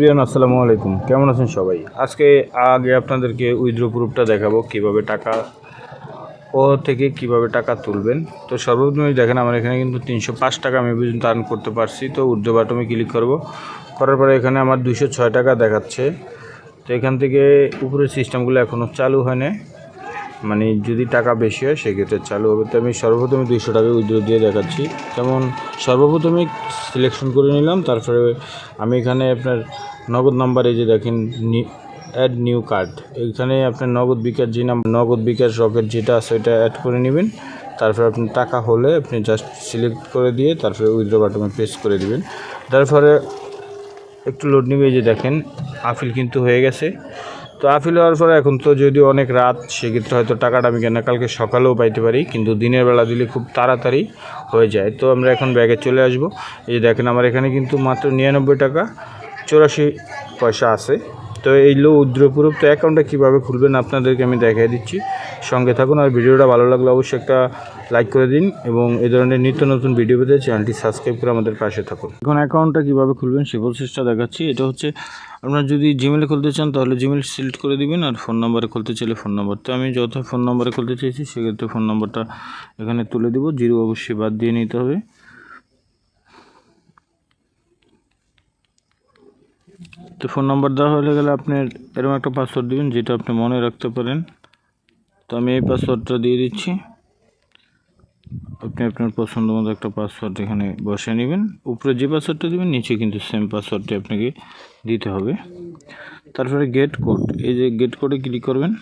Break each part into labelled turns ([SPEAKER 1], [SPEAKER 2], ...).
[SPEAKER 1] প্রিয়ান আসসালামু আলাইকুম, কেমন আছেন সবাই? আজকে আগে আপনাদেরকে উইথড্র প্রুফটা দেখাবো কিভাবে টাকা থেকে কিভাবে টাকা তুলবেন। তো সর্বপ্রথমে দেখেন আমার এখানে কিন্তু 305 টাকা আমি পর্যন্ত আর্ন করতে পারছি। তো উইথড্র বাটনে ক্লিক করব, করার পরে এখানে আমার 206 টাকা দেখাচ্ছে। তো এখান থেকে উপরের সিস্টেমগুলো এখনও চালু হয় না, মানে যদি টাকা বেশি হয় সেক্ষেত্রে চালু হবে। তো আমি সর্বপ্রথমে 200 টাকা উইথড্র দিয়ে দেখাচ্ছি। যেমন সর্বপ্রথমে সিলেকশন করে নিলাম, তারপরে আমি এখানে আপনার নগদ নাম্বারে যে দেখেন অ্যাড নিউ কার্ড, এখানে আপনার নগদ বিকাশ যে নাম্বার, নগদ বিকাশ রকেট যেটা আছে ওইটা অ্যাড করে নেবেন। তারপরে আপনার টাকা হলে আপনি জাস্ট সিলেক্ট করে দিয়ে তারপরে উইথড্র বাটনে প্রেস করে দিবেন। তারপরে একটু লোড নেবে, এই যে দেখেন আপিল কিন্তু হয়ে গেছে। তো আপিল হওয়ার পরে এখন তো যদি অনেক রাত, সেক্ষেত্রে হয়তো টাকাটা আমি কেন কালকে সকালেও পাইতে পারি, কিন্তু দিনের বেলা দিলে খুব তাড়াতাড়ি হয়ে যায়। তো আমরা এখন ব্যাগে চলে আসব। এই যে দেখেন আমার এখানে কিন্তু মাত্র 99 টাকা 84 পয়সা আছে। তো এই লো উইথড্র প্রুফ তো অ্যাকাউন্টটা কীভাবে খুলবেন আপনাদেরকে আমি দেখিয়ে দিচ্ছি, সঙ্গে থাকুন। আর ভিডিওটা ভালো লাগলে অবশ্যই একটা লাইক করে দিন এবং এই ধরনের নিত্য নতুন ভিডিও পেতে চ্যানেলটি সাবস্ক্রাইব করে আমাদের পাশে থাকুন। এখন অ্যাকাউন্টটা কীভাবে খুলবেন সে প্রসেসটা দেখাচ্ছি। এটা হচ্ছে আপনারা যদি জিমেলে খুলতে চান তাহলে জিমেল সিলেক্ট করে দিবেন, আর ফোন নাম্বারে খুলতে চাইলে ফোন নাম্বার। তো আমি যত ফোন নাম্বারে খুলতে চাইছি সেক্ষেত্রে ফোন নাম্বারটা এখানে তুলে দেবো, 0 অবশ্যই বাদ দিয়ে নিতে হবে। তো ফোন নাম্বার দেওয়া হয়ে গেলে আপনার এরকম একটা পাসওয়ার্ড দিবেন যেটা আপনি মনে রাখতে পারেন। তো আমি এই পাসওয়ার্ডটা দিয়ে দিচ্ছি। আপনি আপনার পছন্দ মতো একটা পাসওয়ার্ড এখানে বসিয়ে নেবেন। উপরে যে পাসওয়ার্ডটা দেবেন নিচে কিন্তু সেম পাসওয়ার্ডটি আপনাকে দিতে হবে। তারপরে গেট কোড, এই যে গেট কোডে ক্লিক করবেন।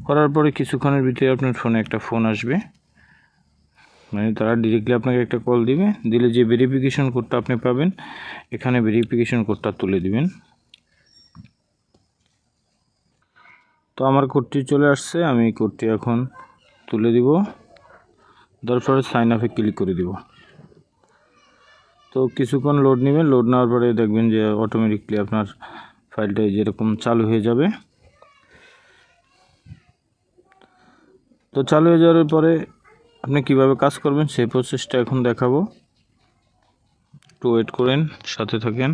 [SPEAKER 1] করার পরে কিছুক্ষণের ভিতরে আপনার ফোনে একটা ফোন আসবে, মানে তারা ডিরেক্টলি আপনাকে একটা কল দিবে। দিলে যে ভেরিফিকেশন কোডটা আপনি পাবেন, এখানে ভেরিফিকেশন কোডটা তুলে দিবেন। তো আমার কোডটি চলে আসছে, আমি কোডটি এখন তুলে দিব। তারপরে সাইন আপে ক্লিক করে দিব। তো কিছুক্ষণ লোড নেবেন, লোড নেওয়ার পরে দেখবেন যে অটোমেটিকলি আপনার ফাইলটা যেরকম চালু হয়ে যাবে। তো চালু হয়ে যাওয়ার পরে আপনি কিভাবে কাজ করবেন সেই প্রসেসটা এখন দেখাবো, একটু ওয়েট করেন, সাথে থাকেন।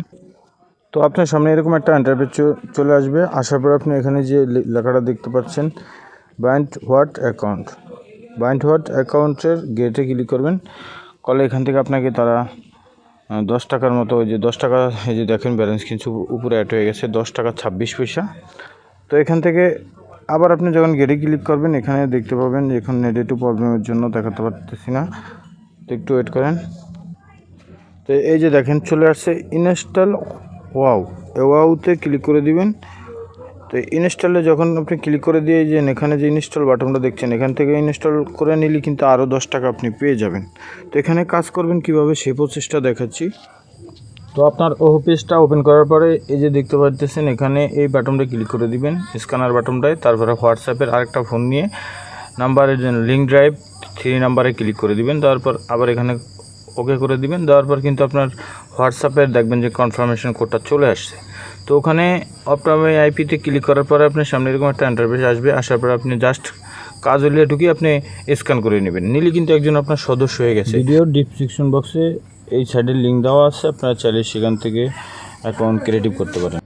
[SPEAKER 1] তো আপনার সামনে এরকম একটা ইন্টারফেস চলে আসবে। আসার পর আপনি এখানে যে লেখাটা দেখতে পাচ্ছেন bind what account, bind what অ্যাকাউন্টের গেটে ক্লিক করবেন। কলে এখান থেকে আপনাকে তারা 10 টাকার মতো, ওই যে 10 টাকা, এই যে দেখেন ব্যালেন্স কিন্তু উপরে অ্যাড হয়ে গেছে 10 টাকা 26 পয়সা। তো এখান থেকে আবার আপনি যখন গেটে ক্লিক করবেন এখানে দেখতে পাবেন যে এখন নেট একটু প্রবলেমের জন্য দেখাতে পারতেছি না, তো একটু ওয়েট করেন। তো এই যে দেখেন চলে আসছে ইনস্টল ওয়াউতে ক্লিক করে দিবেন। তো ইনস্টলে যখন আপনি ক্লিক করে দিয়ে যে এখানে যে ইনস্টল বাটনটা দেখছেন, এখান থেকে ইনস্টল করে নিলে কিন্তু আরও 10 টাকা আপনি পেয়ে যাবেন। তো এখানে কাজ করবেন কিভাবে সেই প্রসেসটা দেখাচ্ছি। তো আপনার পেজটা ওপেন করার পরে এই যে দেখতে পাচ্ছেন এখানে এই বাটনটা ক্লিক করে দিবেন, স্ক্যানার বাটনটায়। তারপরে হোয়াটসঅ্যাপের আরেকটা ফোন নিয়ে নাম্বারের জন্য লিঙ্ক ড্রাইভ 3 নাম্বারে ক্লিক করে দিবেন। তারপর আবার এখানে ওকে করে দিবেন। দেওয়ার পর কিন্তু আপনার হোয়াটসঅ্যাপের দেখবেন যে কনফার্মেশন কোডটা চলে আসছে। তো ওখানে আপনার আইপিতে ক্লিক করার পরে আপনার সামনে এরকম একটা ইন্টারফেস আসবে। আসার পর আপনি জাস্ট কাজ হলে ঢুকিয়ে আপনি স্ক্যান করে নেবেন, নিলে কিন্তু একজন আপনার সদস্য হয়ে গেছে। ভিডিওর ডিসক্রিপশন বক্সে এই সাইডের লিঙ্ক দেওয়া আছে, আপনারা চাইলে সেখান থেকে অ্যাকাউন্ট ক্রিয়েট করতে পারেন।